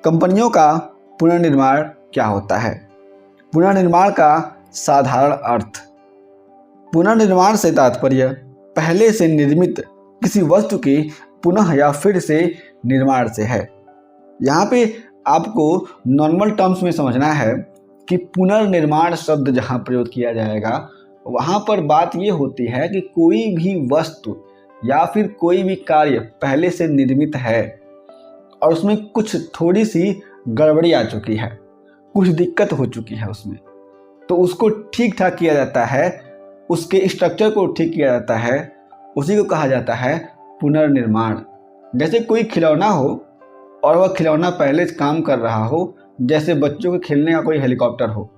कंपनियों का पुनर्निर्माण क्या होता है? पुनर्निर्माण का साधारण अर्थ। पुनर्निर्माण से तात्पर्य पहले से निर्मित किसी वस्तु के पुनः या फिर से निर्माण से है। यहाँ पे आपको नॉर्मल टर्म्स में समझना है कि पुनर्निर्माण शब्द जहाँ प्रयोग किया जाएगा वहाँ पर बात ये होती है कि कोई भी वस्तु या फिर कोई भी कार्य पहले से निर्मित है और उसमें कुछ थोड़ी सी गड़बड़ी आ चुकी है, कुछ दिक्कत हो चुकी है उसमें, तो उसको ठीक ठाक किया जाता है, उसके स्ट्रक्चर को ठीक किया जाता है, उसी को कहा जाता है पुनर्निर्माण। जैसे कोई खिलौना हो और वह खिलौना पहले से काम कर रहा हो, जैसे बच्चों के खेलने का कोई हेलीकॉप्टर हो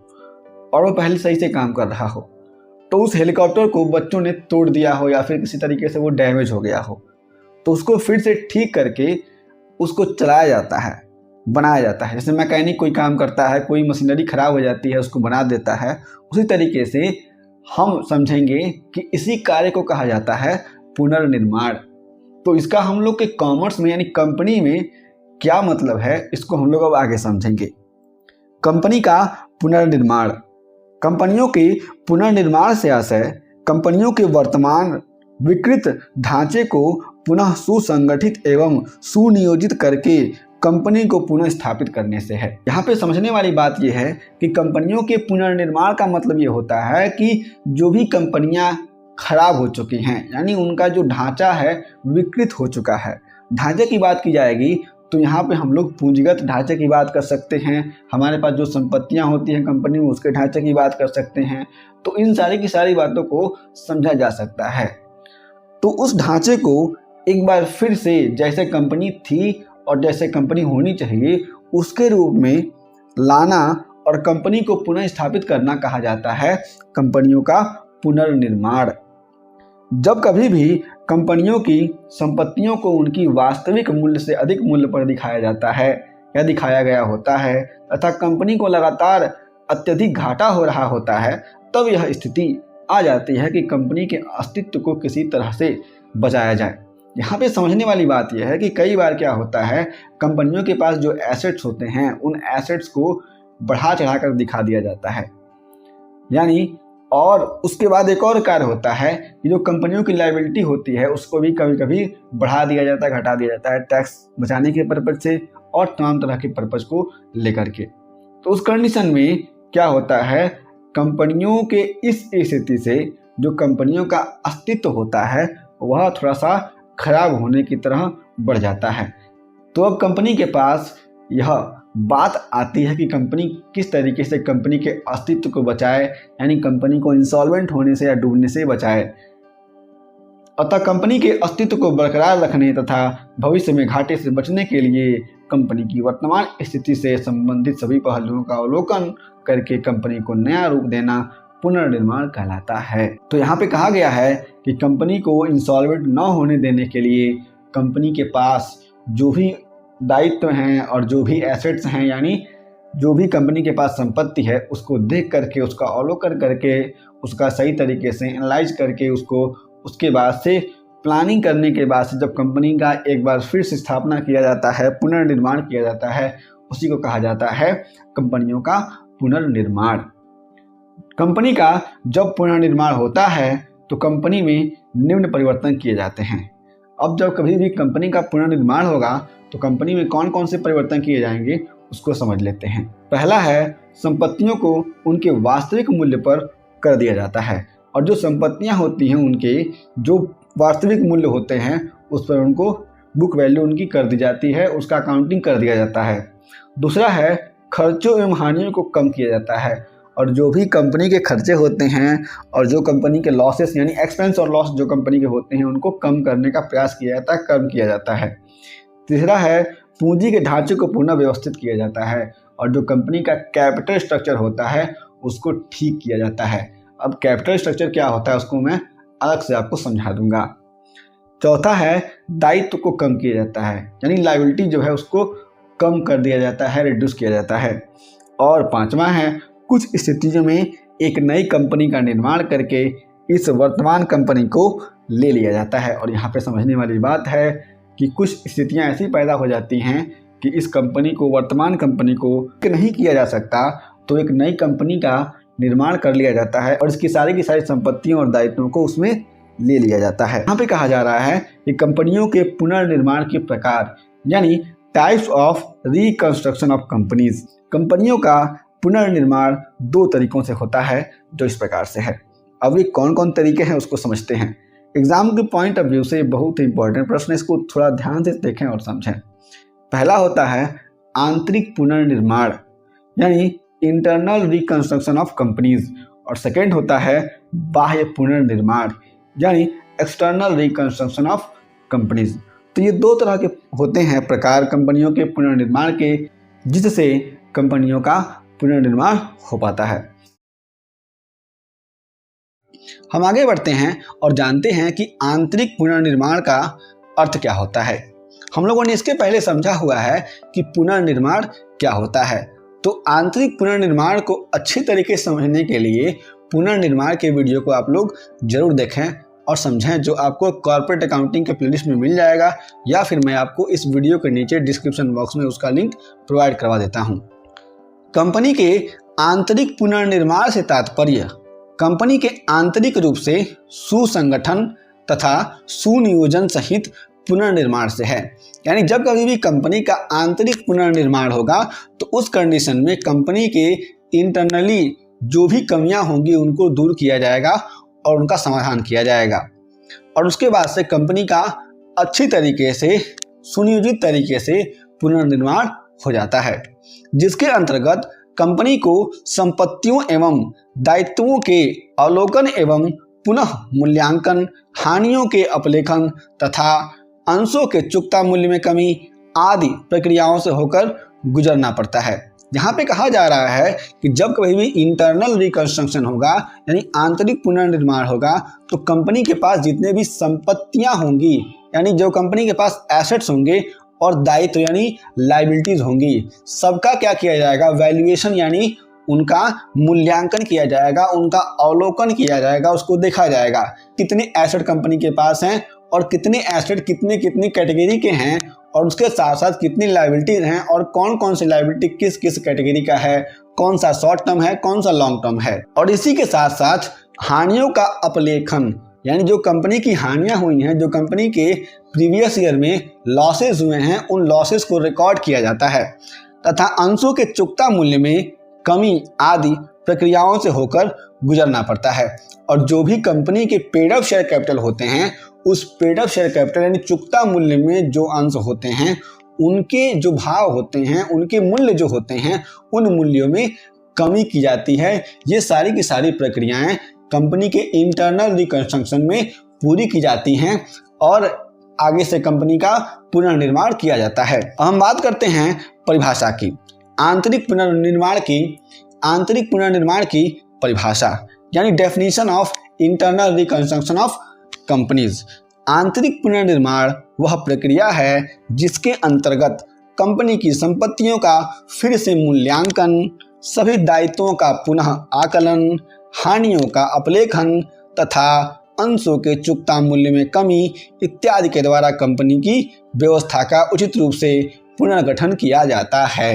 और वह पहले सही से काम कर रहा हो, तो उस हेलीकॉप्टर को बच्चों ने तोड़ दिया हो या फिर किसी तरीके से वो डैमेज हो गया हो, तो उसको फिर से ठीक करके उसको चलाया जाता है, बनाया जाता है। जैसे मैकेनिक कोई काम करता है, कोई मशीनरी खराब हो जाती है, उसको बना देता है, उसी तरीके से हम समझेंगे कि इसी कार्य को कहा जाता है पुनर्निर्माण। तो इसका हम लोग के कॉमर्स में यानी कंपनी में क्या मतलब है, इसको हम लोग अब आगे समझेंगे। कंपनी का पुनर्निर्माण। कंपनियों के पुनर्निर्माण से आशय कंपनियों के वर्तमान विकृत ढांचे को पुनः सुसंगठित एवं सुनियोजित करके कंपनी को पुनः स्थापित करने से है। यहाँ पे समझने वाली बात यह है कि कंपनियों के पुनर्निर्माण का मतलब ये होता है कि जो भी कंपनियां खराब हो चुकी हैं, यानी उनका जो ढांचा है विकृत हो चुका है। ढांचे की बात की जाएगी तो यहाँ पे हम लोग पूंजीगत ढांचे की बात कर सकते हैं, हमारे पास जो संपत्तियां होती हैं कंपनी में उसके ढांचे की बात कर सकते हैं। तो इन सारी की सारी बातों को समझा जा सकता है। तो उस ढांचे को एक बार फिर से जैसे कंपनी थी और जैसे कंपनी होनी चाहिए उसके रूप में लाना और कंपनी को पुनः स्थापित करना कहा जाता है कंपनियों का पुनर्निर्माण। जब कभी भी कंपनियों की संपत्तियों को उनकी वास्तविक मूल्य से अधिक मूल्य पर दिखाया जाता है या दिखाया गया होता है तथा कंपनी को लगातार अत्यधिक घाटा हो रहा होता है, तब यह स्थिति आ जाती है कि कंपनी के अस्तित्व को किसी तरह से बचाया जाए। यहाँ पे समझने वाली बात यह है कि कई बार क्या होता है, कंपनियों के पास जो एसेट्स होते हैं उन एसेट्स को बढ़ा चढ़ा कर दिखा दिया जाता है, यानी और उसके बाद एक और कार्य होता है कि जो कंपनियों की लायबिलिटी होती है उसको भी कभी कभी बढ़ा दिया जाता है, घटा दिया जाता है, टैक्स बचाने के पर्पज से और तमाम तरह के पर्पज को लेकर के। तो उस कंडीशन में क्या होता है, कंपनियों के इस स्थिति से जो कंपनियों का अस्तित्व होता है वह थोड़ा सा खराब होने की तरह बढ़ जाता है। तो अब कंपनी के पास यह बात आती है कि कंपनी किस तरीके से कंपनी के अस्तित्व को बचाए, यानी कंपनी को इंसॉल्वेंट होने से या डूबने से बचाए। अतः कंपनी के अस्तित्व को बरकरार रखने तथा भविष्य में घाटे से बचने के लिए कंपनी की वर्तमान स्थिति से संबंधित सभी पहलुओं का अवलोकन करके कंपनी को नया रूप देना पुनर्निर्माण कहलाता है। तो यहाँ पे कहा गया है कि कंपनी को इंसॉल्वेंट न होने देने के लिए कंपनी के पास जो भी दायित्व हैं और जो भी एसेट्स हैं, यानी जो भी कंपनी के पास संपत्ति है उसको देख करके, उसका अवलोकन करके, उसका सही तरीके से एनालाइज करके उसको उसके बाद से प्लानिंग करने के बाद से जब कंपनी का एक बार फिर से स्थापना किया जाता है, पुनर्निर्माण किया जाता है, उसी को कहा जाता है कंपनियों का पुनर्निर्माण। कंपनी का जब पुनर्निर्माण होता है तो कंपनी में निम्न परिवर्तन किए जाते हैं। अब जब कभी भी कंपनी का पुनर्निर्माण होगा तो कंपनी में कौन कौन से परिवर्तन किए जाएंगे उसको समझ लेते हैं। पहला है, संपत्तियों को उनके वास्तविक मूल्य पर कर दिया जाता है और जो संपत्तियां होती हैं उनके जो वास्तविक मूल्य होते हैं उस पर उनको बुक वैल्यू उनकी कर दी जाती है, उसका अकाउंटिंग कर दिया जाता है। दूसरा है, खर्चों एवं हानियों को कम किया जाता है और जो भी कंपनी के खर्चे होते हैं और जो कंपनी के लॉसेस यानी एक्सपेंस और लॉस जो कंपनी के होते हैं उनको कम करने का प्रयास किया जाता है, कम किया जाता है। तीसरा है, पूंजी के ढांचे को पुनः व्यवस्थित किया जाता है और जो कंपनी का कैपिटल स्ट्रक्चर होता है उसको ठीक किया जाता है। अब कैपिटल स्ट्रक्चर क्या होता है उसको मैं अलग से आपको समझा दूंगा। चौथा है, दायित्व को कम किया जाता है, यानी लायबिलिटी जो है उसको कम कर दिया जाता है, रिड्यूस किया जाता है। और पांचवा है, कुछ स्थितियों में एक नई कंपनी का निर्माण करके इस वर्तमान कंपनी को ले लिया जाता है। और यहाँ पे समझने वाली बात है कि कुछ स्थितियाँ ऐसी पैदा हो जाती हैं कि इस कंपनी को, वर्तमान कंपनी को नहीं किया जा सकता, तो एक नई कंपनी का निर्माण कर लिया जाता है और इसकी सारी की सारी संपत्तियों और दायित्वों को उसमें ले लिया जाता है। यहाँ पे कहा जा रहा है कि कंपनियों के पुनर्निर्माण के प्रकार, यानी types of reconstruction of companies. कंपनियों का पुनर्निर्माण 2 तरीकों से होता है, जो इस प्रकार से है। अब ये कौन कौन तरीके हैं उसको समझते हैं। एग्जाम के पॉइंट ऑफ व्यू से बहुत ही इंपॉर्टेंट प्रश्न, इसको थोड़ा ध्यान से देखें और समझें। पहला होता है आंतरिक पुनर्निर्माण, यानी इंटरनल रिकंस्ट्रक्शन ऑफ कंपनीज, और सेकेंड होता है बाह्य पुनर्निर्माण, यानी एक्सटर्नल रिकंस्ट्रक्शन ऑफ कंपनीज। तो ये 2 तरह के होते हैं प्रकार कंपनियों के पुनर्निर्माण के, जिससे कंपनियों का पुनर्निर्माण हो पाता है। हम आगे बढ़ते हैं और जानते हैं कि आंतरिक पुनर्निर्माण का अर्थ क्या होता है। हम लोगों ने इसके पहले समझा हुआ है कि पुनर्निर्माण क्या होता है। तो आंतरिक पुनर्निर्माण को अच्छी तरीके से समझने के लिए पुनर्निर्माण के वीडियो को आप लोग जरूर देखें और समझें, जो आपको कॉर्पोरेट अकाउंटिंग के प्लेलिस्ट में मिल जाएगा, या फिर मैं आपको इस वीडियो के नीचे डिस्क्रिप्शन बॉक्स में उसका लिंक प्रोवाइड करवा देता हूं। कंपनी के आंतरिक पुनर्निर्माण से तात्पर्य कंपनी के आंतरिक रूप से सुसंगठन तथा सुनियोजन सहित पुनर्निर्माण से है। यानी जब कभी भी कंपनी का आंतरिक पुनर्निर्माण होगा तो उस कंडीशन में कंपनी के इंटरनली जो भी कमियां होंगी उनको दूर किया जाएगा और उनका समाधान किया जाएगा, और उसके बाद से कंपनी का अच्छी तरीके से, सुनियोजित तरीके से पुनर्निर्माण हो जाता है, जिसके अंतर्गत कंपनी को संपत्तियों एवं दायित्वों के अवलोकन एवं पुनः मूल्यांकन, हानियों के अपलेखन तथा अंशों के चुकता मूल्य में कमी आदि प्रक्रियाओं से होकर गुजरना पड़ता है। यहाँ पे कहा जा रहा है कि जब कभी भी इंटरनल रिकंस्ट्रक्शन होगा, यानी आंतरिक पुनर्निर्माण होगा, तो कंपनी के पास जितने भी संपत्तियां होंगी, यानी जो कंपनी के पास एसेट्स होंगे और दायित्व यानी लायबिलिटीज होंगी, सबका क्या किया जाएगा, वैल्यूएशन यानी उनका मूल्यांकन किया जाएगा, उनका अवलोकन किया जाएगा, उसको देखा जाएगा कितने एसेट कंपनी के पास हैं और कितने एसेट कितने कितनी कैटेगरी के हैं, और उसके साथ साथ कितनी लायबिलिटीज हैं और कौन कौन सी लायबिलिटी किस किस कैटेगरी का है, कौन सा शॉर्ट टर्म है, कौन सा लॉन्ग टर्म है। और इसी के साथ साथ हानियों का अपलेखन, यानी जो कंपनी की हानियां हुई हैं, जो कंपनी के प्रीवियस ईयर में लॉसेस हुए हैं, उन लॉसेस को रिकॉर्ड किया जाता है, तथा अंशों के चुकता मूल्य में कमी आदि प्रक्रियाओं से होकर गुजरना पड़ता है। और जो भी कंपनी के पेड अप शेयर कैपिटल होते हैं, उस पेड अप शेयर कैपिटल यानी चुकता मूल्य में जो अंश होते हैं, उनके जो भाव होते हैं, उनके मूल्य जो होते हैं, उन मूल्यों में कमी की जाती है। ये सारी की सारी प्रक्रियाएं कंपनी के इंटरनल रिकंस्ट्रक्शन में पूरी की जाती हैं और आगे से कंपनी का पुनर्निर्माण किया जाता है। हम बात करते हैं परिभाषा की, आंतरिक पुनर्निर्माण की परिभाषा, यानी definition of internal reconstruction of companies. आंतरिक पुनर्निर्माण वह प्रक्रिया है जिसके अंतर्गत कंपनी की संपत्तियों का फिर से मूल्यांकन, सभी दायित्वों का पुनः आकलन, हानियों का अपलेखन तथा अंशों के चुकता मूल्य में कमी इत्यादि के द्वारा कंपनी की व्यवस्था का उचित रूप से पुनर्गठन किया जाता है।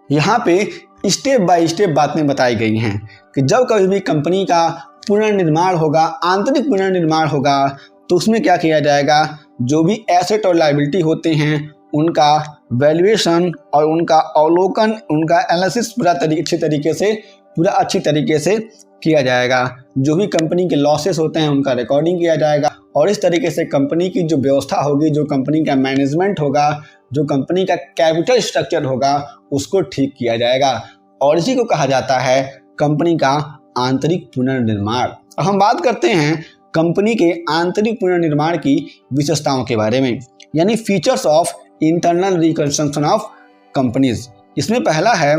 यहाँ पे स्टेप बाय स्टेप बातें बताई गई हैं कि जब कभी भी कंपनी का पुनर्निर्माण होगा, आंतरिक पुनर्निर्माण होगा, तो उसमें क्या किया जाएगा, जो भी एसेट और लायबिलिटी होते हैं उनका वैल्यूएशन और उनका अवलोकन, उनका एनालिसिस पूरा अच्छी तरीके से किया जाएगा। जो भी कंपनी के लॉसेस होते हैं उनका रिकॉर्डिंग किया जाएगा, और इस तरीके से कंपनी की जो व्यवस्था होगी, जो कंपनी का मैनेजमेंट होगा, जो कंपनी का कैपिटल स्ट्रक्चर होगा, उसको ठीक किया जाएगा। और इसी को कहा जाता है कंपनी का आंतरिक पुनर्निर्माण। अब हम बात करते हैं कंपनी के आंतरिक पुनर्निर्माण की विशेषताओं के बारे में, यानी features of internal reconstruction of companies. इसमें पहला है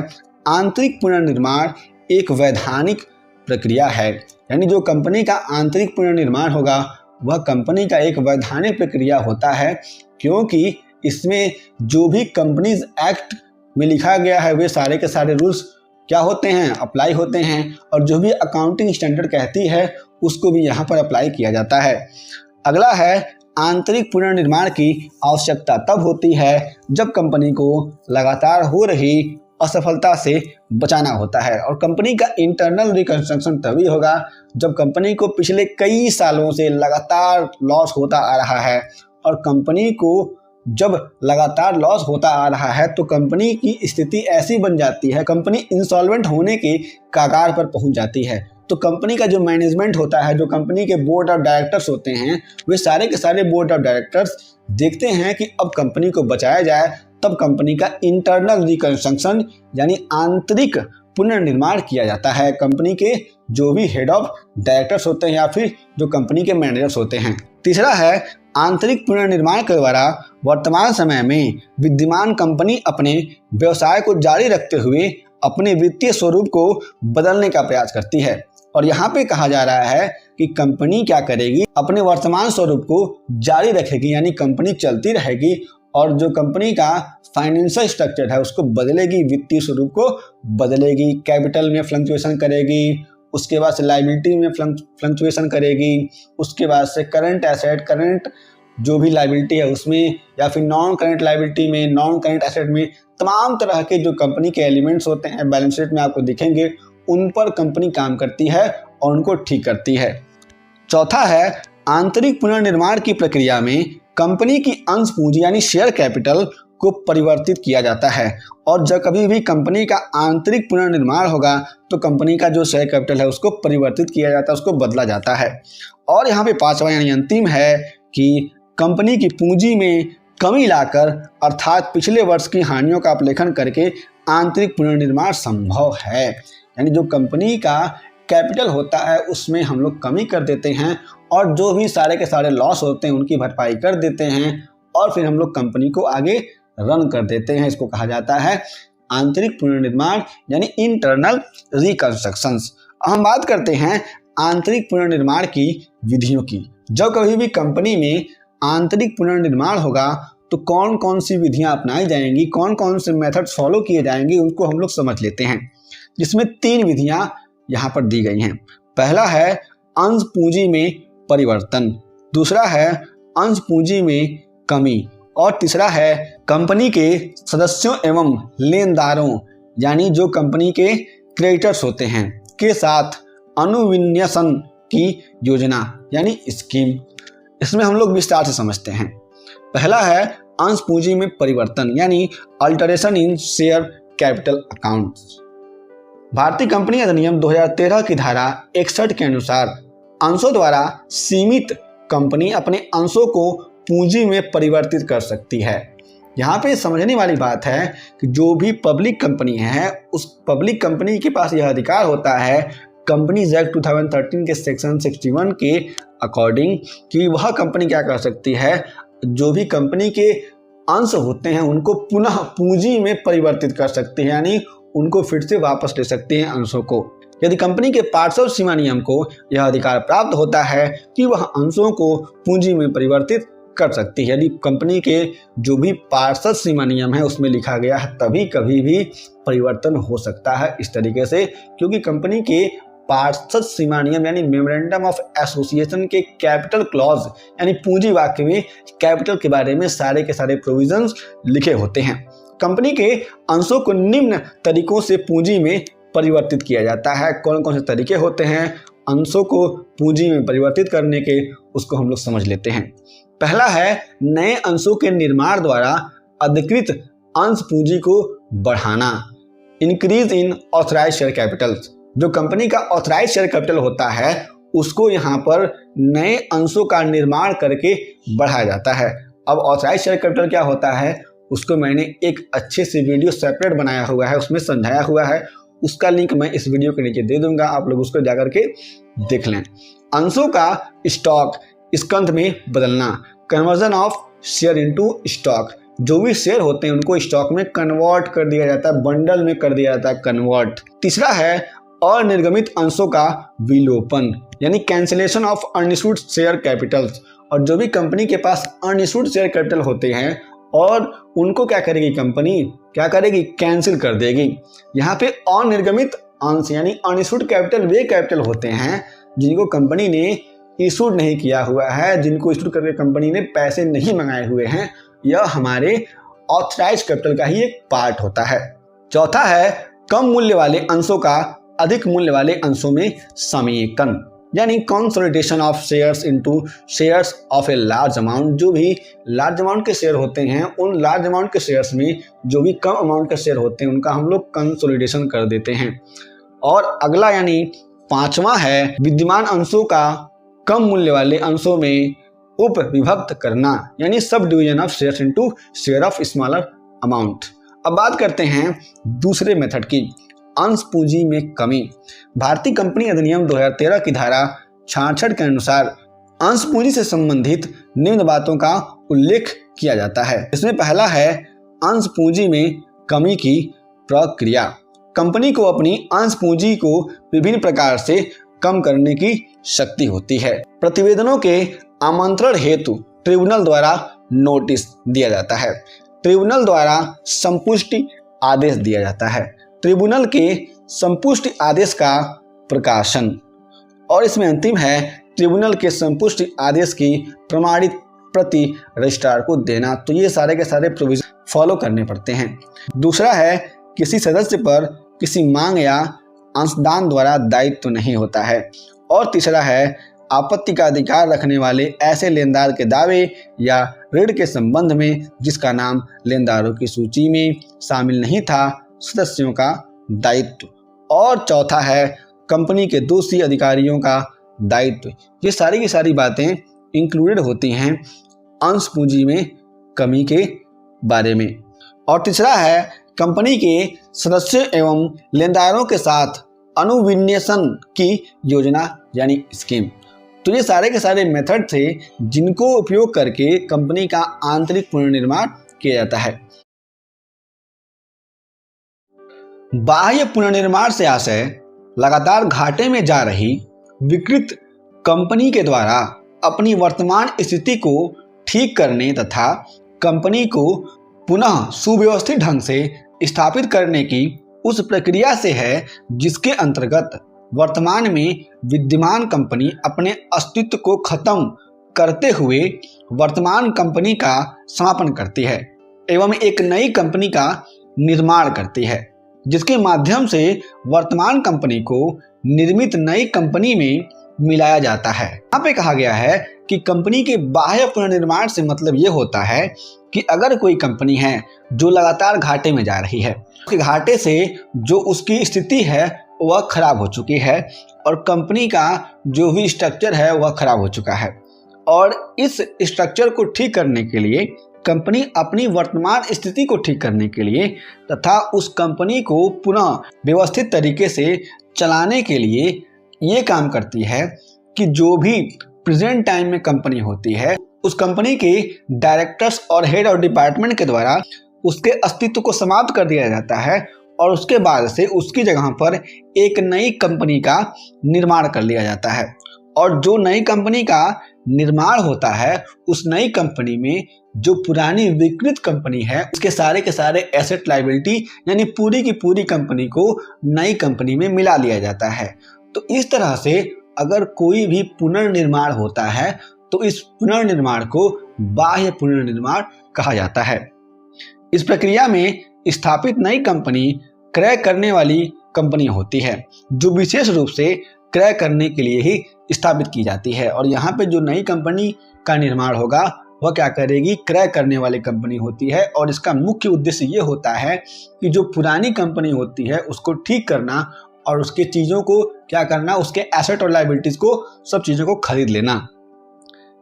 आंतरिक पुनर्निर्माण एक वैधानिक प्रक्रिया है, यानी जो कंपनी का आंतरिक पुनर्निर्माण होगा वह कंपनी का एक वैधानिक प्रक्रिया होता है, क्योंकि इसमें जो भी कंपनीज एक्ट में लिखा गया है वे सारे के सारे रूल्स क्या होते हैं, अप्लाई होते हैं, और जो भी अकाउंटिंग स्टैंडर्ड कहती है उसको भी यहाँ पर अप्लाई किया जाता है। अगला है आंतरिक पुनर्निर्माण की आवश्यकता तब होती है जब कंपनी को लगातार हो रही असफलता से बचाना होता है। और कंपनी का इंटरनल रिकंस्ट्रक्शन तभी होगा जब कंपनी को पिछले कई सालों से लगातार लॉस होता आ रहा है। और कंपनी को जब लगातार लॉस होता आ रहा है तो कंपनी की स्थिति ऐसी बन जाती है, कंपनी इंसॉल्वेंट होने के कगार पर पहुंच जाती है। तो कंपनी का जो मैनेजमेंट होता है, जो कंपनी के बोर्ड ऑफ डायरेक्टर्स होते हैं, वे सारे के सारे बोर्ड ऑफ डायरेक्टर्स देखते हैं कि अब कंपनी को बचाया जाए। तब कंपनी का इंटरनल रिकंस्ट्रक्शन यानी आंतरिक पुनर्निर्माण किया जाता है। कंपनी के जो भी हेड ऑफ डायरेक्टर्स होते हैं या फिर जो कंपनी के मैनेजर्स होते हैं। तीसरा है आंतरिक पुनर्निर्माण के द्वारा वर्तमान समय में विद्यमान कंपनी अपने व्यवसाय को जारी रखते हुए अपने वित्तीय स्वरूप को बदलने का प्रयास करती है। और यहाँ पे कहा जा रहा है कि कंपनी क्या करेगी, अपने वर्तमान स्वरूप को जारी रखेगी, यानी कंपनी चलती रहेगी और जो कंपनी का फाइनेंशियल स्ट्रक्चर है उसको बदलेगी, वित्तीय स्वरूप को बदलेगी, कैपिटल में फ्लक्चुएशन करेगी, उसके बाद से लायबिलिटी में फ्लक्चुएशन करेगी, उसके बाद से करंट एसेट, करंट जो भी लायबिलिटी है उसमें, या फिर नॉन करंट लायबिलिटी में, नॉन करंट एसेट में, तमाम तरह के जो कंपनी के एलिमेंट्स होते हैं बैलेंस शीट में आपको दिखेंगे, उन पर कंपनी काम करती है और उनको ठीक करती है। चौथा है आंतरिक पुनर्निर्माण की प्रक्रिया में कंपनी की अंश पूंजी यानी शेयर कैपिटल को परिवर्तित किया जाता है। और जब कभी भी कंपनी का आंतरिक पुनर्निर्माण होगा तो कंपनी का जो शेयर कैपिटल है उसको परिवर्तित किया जाता है, उसको बदला जाता है। और यहाँ पे पांचवा यानी अंतिम है कि कंपनी की पूंजी में कमी लाकर अर्थात पिछले वर्ष की हानियों का अपलेखन करके आंतरिक पुनर्निर्माण संभव है। यानी जो कंपनी का कैपिटल होता है उसमें हम लोग कमी कर देते हैं और जो भी सारे के सारे लॉस होते हैं उनकी भरपाई कर देते हैं और फिर हम लोग कंपनी को आगे रन कर देते हैं। इसको कहा जाता है आंतरिक पुनर्निर्माण यानी इंटरनल रिकंस्ट्रक्शंस। हम बात करते हैं आंतरिक पुनर्निर्माण की विधियों की। जब कभी भी कंपनी में आंतरिक पुनर्निर्माण होगा तो कौन कौन सी विधियां अपनाई जाएंगी, कौन कौन से मेथड्स फॉलो किए जाएंगे, उनको हम लोग समझ लेते हैं। जिसमें 3 विधियां यहाँ पर दी गई हैं। पहला है अंश पूंजी में परिवर्तन, दूसरा है अंश पूंजी में कमी और तीसरा है कंपनी के सदस्यों एवं लेनदारों यानी जो कंपनी के क्रेडिटर्स होते हैं के साथ अनुविन्यासन की योजना यानी स्कीम। इसमें हम लोग विस्तार से समझते हैं। पहला है अंश पूंजी में परिवर्तन यानी अल्टरेशन इन शेयर कैपिटल अकाउंट्स। भारतीय कंपनी अधिनियम 2013 की धारा 61 के अनुसार अंशों द्वारा सीमित कंपनी अपने अंशों को पूंजी में परिवर्तित कर सकती है। यहाँ पे समझने वाली बात है कि जो भी पब्लिक कंपनी है उस पब्लिक कंपनी के पास यह अधिकार होता है कंपनीज एक्ट 2013 के सेक्शन 61 के अकॉर्डिंग कि वह कंपनी क्या कर सकती है, जो भी कंपनी के अंश होते हैं उनको पुनः पूंजी में परिवर्तित कर सकती है, यानी उनको फिर से वापस ले सकते हैं अंशों को। यदि कंपनी के पार्षद सीमा नियम को यह अधिकार प्राप्त होता है कि वह अंशों को पूंजी में परिवर्तित कर सकती है। यदि कंपनी के जो भी पार्षद सीमा नियम है उसमें लिखा गया है तभी कभी भी परिवर्तन हो सकता है इस तरीके से, क्योंकि कंपनी के पार्षद सीमा नियम यानी मेमोरेंडम ऑफ एसोसिएशन के कैपिटल क्लॉज यानी पूंजी वाक्य में कैपिटल के बारे में सारे के सारे प्रोविजंस लिखे होते हैं। कंपनी के अंशों को निम्न तरीकों से पूंजी में परिवर्तित किया जाता है। कौन कौन से तरीके होते हैं अंशों को पूंजी में परिवर्तित करने के, उसको हम लोग समझ लेते हैं। पहला है नए अंशों के निर्माण द्वारा अधिकृत अंश पूंजी को बढ़ाना, increase in authorised share capital. जो कंपनी का ऑथराइज शेयर कैपिटल होता है उसको यहाँ पर नए अंशों का निर्माण करके बढ़ाया जाता है। अब ऑथराइज शेयर कैपिटल क्या होता है उसको मैंने एक अच्छे से वीडियो सेपरेट बनाया हुआ है, उसमें समझाया हुआ है, उसका लिंक मैं इस वीडियो के नीचे दे दूंगा, आप लोग उसको जाकर के देख लें। अंशों का स्टॉक स्कंध में बदलना, conversion of share into stock. जो भी शेयर होते हैं उनको स्टॉक में कन्वर्ट कर दिया जाता है, बंडल में कर दिया जाता है कन्वर्ट। तीसरा है अनिर्गमित अंशों का विलोपन यानी cancellation of unissued share Capitals. और जो भी कंपनी के पास अनइश्यूड शेयर कैपिटल होते हैं और उनको क्या करेगी कंपनी, क्या करेगी, कैंसिल कर देगी। यहाँ पे अनिर्गमित अंश यानी अनइश्यूड कैपिटल वे कैपिटल होते हैं जिनको कंपनी ने इशूड नहीं किया हुआ है, जिनको इशूड करके कंपनी ने पैसे नहीं मंगाए हुए हैं, यह हमारे ऑथराइज कैपिटल का ही एक पार्ट होता है। चौथा है कम मूल्य वाले अंशों का अधिक मूल्य वाले अंशों में समेकन, यानी consolidation of shares into shares of a large amount. जो भी लार्ज अमाउंट के शेयर होते हैं, उन लार्ज अमाउंट के शेयर्स में जो भी कम अमाउंट के शेयर होते हैं, उनका हम लोग कंसोलिडेशन कर देते हैं। और अगला यानी पांचवा है विद्यमान अंशों का कम मूल्य वाले अंशों में उप विभक्त करना, यानी sub division of shares into share of smaller amount. अब बात करते हैं दूसरे मेथड की, अंश पूंजी में कमी। भारतीय कंपनी अधिनियम 2013 की धारा 66 के अनुसार अंश पूंजी से संबंधित निम्न बातों का उल्लेख किया जाता है। इसमें पहला है अंश पूंजी में कमी की प्रक्रिया। कंपनी को अपनी अंश पूंजी को विभिन्न प्रकार से कम करने की शक्ति होती है। प्रतिवेदनों के आमंत्रण हेतु ट्रिब्यूनल द्वारा नोटिस दिया जाता है। ट्रिब्यूनल द्वारा संपुष्टि आदेश दिया जाता है। ट्रिब्यूनल के संपुष्टि आदेश का प्रकाशन, और इसमें अंतिम है ट्रिब्यूनल के संपुष्टि आदेश की प्रमाणित प्रति रजिस्ट्रार को देना। तो ये सारे के सारे प्रोविजन फॉलो करने पड़ते हैं। दूसरा है किसी सदस्य पर किसी मांग या अंशदान द्वारा दायित्व नहीं होता है। और तीसरा है आपत्ति का अधिकार रखने वाले ऐसे लेनदार के दावे या ऋण के संबंध में जिसका नाम लेनदारों की सूची में शामिल नहीं था, सदस्यों का दायित्व। और चौथा है कंपनी के दोषी अधिकारियों का दायित्व। ये सारी की सारी बातें इंक्लूडेड होती हैं अंश पूंजी में कमी के बारे में। और तीसरा है कंपनी के सदस्यों एवं लेनदारों के साथ अनुविन्यासन की योजना यानी स्कीम। तो ये सारे के सारे मेथड थे जिनको उपयोग करके कंपनी का आंतरिक पुनर्निर्माण किया जाता है। बाह्य पुनर्निर्माण से आशय लगातार घाटे में जा रही विकृत कंपनी के द्वारा अपनी वर्तमान स्थिति को ठीक करने तथा कंपनी को पुनः सुव्यवस्थित ढंग से स्थापित करने की उस प्रक्रिया से है जिसके अंतर्गत वर्तमान में विद्यमान कंपनी अपने अस्तित्व को खत्म करते हुए वर्तमान कंपनी का समापन करती है एवं एक नई कंपनी का निर्माण करती है, जिसके माध्यम से वर्तमान कंपनी को निर्मित नई कंपनी में मिलाया जाता है। यहाँ पे कहा गया है कि कंपनी के बाह्य पुनर्निर्माण से मतलब ये होता है कि अगर कोई कंपनी है जो लगातार घाटे में जा रही है, उसके घाटे से जो उसकी स्थिति है वह खराब हो चुकी है और कंपनी का जो भी स्ट्रक्चर है वह खराब हो चुका है, और इस स्ट्रक्चर को ठीक करने के लिए कंपनी अपनी वर्तमान स्थिति को ठीक करने के लिए तथा उस कंपनी को पुनः व्यवस्थित तरीके से चलाने के लिए ये काम करती है कि जो भी प्रेजेंट टाइम में कंपनी होती है उस कंपनी के डायरेक्टर्स और हेड ऑफ डिपार्टमेंट के द्वारा उसके अस्तित्व को समाप्त कर दिया जाता है और उसके बाद से उसकी जगह पर एक नई कंपनी का निर्माण कर लिया जाता है। और जो नई कंपनी का निर्माण होता है उस नई कंपनी में जो पुरानी विकृत कंपनी है उसके सारे के सारे एसेट लायबिलिटी यानी पूरी की पूरी कंपनी को नई कंपनी में मिला लिया जाता है। तो इस तरह से अगर कोई भी पुनर्निर्माण होता है तो इस पुनर्निर्माण को बाह्य पुनर्निर्माण कहा जाता है। इस प्रक्रिया में स्थापित नई कंपनी क्रय करने वाली कंपनी होती है जो विशेष रूप से क्रय करने के लिए ही स्थापित की जाती है। और यहाँ पे जो नई कंपनी का निर्माण होगा वह क्या करेगी, क्रय करने वाली कंपनी होती है। और इसका मुख्य उद्देश्य ये होता है कि जो पुरानी कंपनी होती है उसको ठीक करना और उसके चीज़ों को क्या करना, उसके एसेट और लायबिलिटीज को सब चीज़ों को खरीद लेना।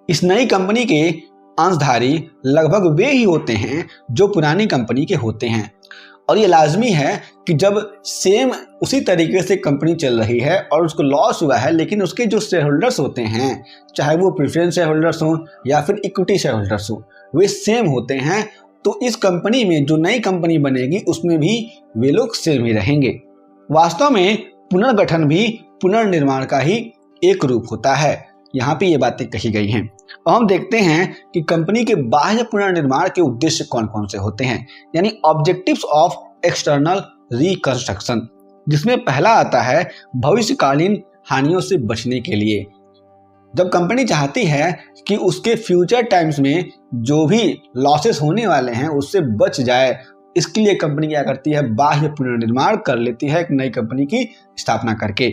इस नई कंपनी के अंशधारी लगभग वे ही होते हैं जो पुरानी कंपनी के होते हैं। और ये लाजमी है कि जब सेम उसी तरीके से कंपनी चल रही है और उसको लॉस हुआ है लेकिन उसके जो शेयर होल्डर्स होते हैं, चाहे वो प्रेफरेंस शेयर होल्डर्स हों या फिर इक्विटी शेयर होल्डर्स हों, वे सेम होते हैं। तो इस कंपनी में जो नई कंपनी बनेगी उसमें भी वे लोग सेम ही रहेंगे। वास्तव में पुनर्गठन भी पुनर्निर्माण का ही एक रूप होता है। यहाँ पे ये बातें कही गई हैं। और हम देखते हैं कि कंपनी के बाह्य पुनर्निर्माण के उद्देश्य कौन कौन से होते हैं, यानी ऑब्जेक्टिव्स ऑफ एक्सटर्नल रिकंस्ट्रक्शन, जिसमें पहला आता है भविष्यकालीन हानियों से बचने के लिए। जब कंपनी चाहती है कि उसके फ्यूचर टाइम्स में जो भी लॉसेस होने वाले हैं उससे बच जाए, इसके लिए कंपनी क्या करती है, बाह्य पुनर्निर्माण कर लेती है एक नई कंपनी की स्थापना करके।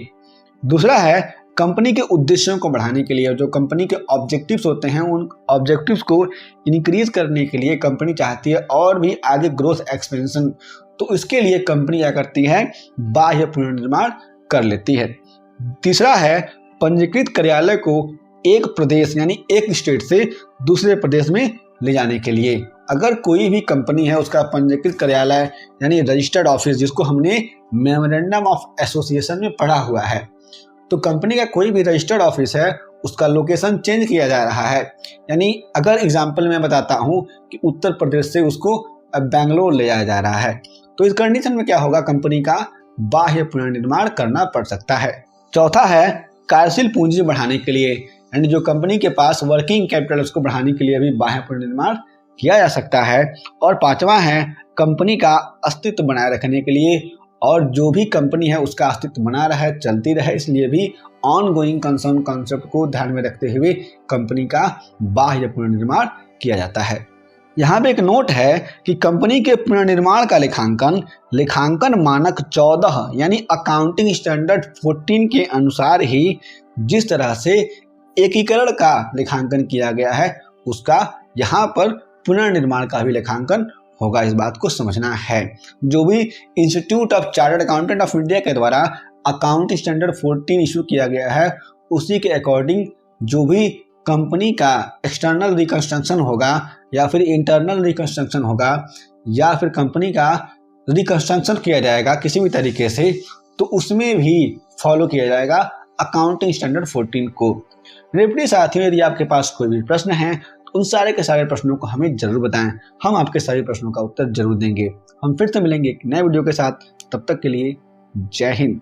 दूसरा है कंपनी के उद्देश्यों को बढ़ाने के लिए, जो कंपनी के ऑब्जेक्टिव्स होते हैं उन ऑब्जेक्टिव्स को इंक्रीज करने के लिए कंपनी चाहती है और भी आगे ग्रोथ एक्सपेंशन, तो इसके लिए कंपनी क्या करती है, बाह्य पुनर्निर्माण कर लेती है। तीसरा है पंजीकृत कार्यालय को एक प्रदेश यानी एक स्टेट से दूसरे प्रदेश में ले जाने के लिए। अगर कोई भी कंपनी है उसका पंजीकृत कार्यालय यानी रजिस्टर्ड ऑफिस, जिसको हमने मेमोरेंडम ऑफ एसोसिएशन में पढ़ा हुआ है, तो कंपनी का कोई भी रजिस्टर्ड ऑफिस है उसका लोकेशन चेंज किया जा रहा है। यानी अगर एग्जांपल मैं बताता हूं कि उत्तर प्रदेश से उसको बेंगलोर ले जाया जा रहा है, तो इस कंडीशन में क्या होगा, कंपनी का बाह्य पुनर्निर्माण करना पड़ सकता है। चौथा है कार्यशील पूंजी बढ़ाने के लिए, यानी जो कंपनी के पास वर्किंग कैपिटल उसको बढ़ाने के लिए भी बाह्य पुनर्निर्माण किया जा सकता है। और पांचवा है कंपनी का अस्तित्व बनाए रखने के लिए, और जो भी कंपनी है उसका अस्तित्व बना रहे, चलती रहे, इसलिए भी ऑन गोइंग कंसर्न कॉन्सेप्ट को ध्यान में रखते हुए कंपनी का बाह्य पुनर्निर्माण किया जाता है। यहाँ पे एक नोट है कि कंपनी के पुनर्निर्माण का लेखांकन मानक 14 यानी अकाउंटिंग स्टैंडर्ड 14 के अनुसार ही जिस तरह से एकीकरण का लेखांकन किया गया है उसका यहाँ पर पुनर्निर्माण का भी लेखांकन होगा, इस बात को समझना है। जो भी institute of chartered accountant of India के द्वारा अकाउंटिंग स्टैंडर्ड 14 इशू किया गया है, उसी के अकॉर्डिंग जो भी कंपनी का एक्सटर्नल रिकंस्ट्रक्शन होगा या फिर इंटरनल रिकंस्ट्रक्शन होगा या फिर कंपनी का रिकंस्ट्रक्शन किया जाएगा किसी भी तरीके से, तो उसमें भी फॉलो किया जाएगा अकाउंटिंग स्टैंडर्ड 14 को। मेरे प्रिय साथियों, यदि आपके पास कोई भी प्रश्न है तो उन सारे के सारे प्रश्नों को हमें जरूर बताएं, हम आपके सारे प्रश्नों का उत्तर जरूर देंगे। हम फिर से मिलेंगे एक नए वीडियो के साथ, तब तक के लिए जय हिंद।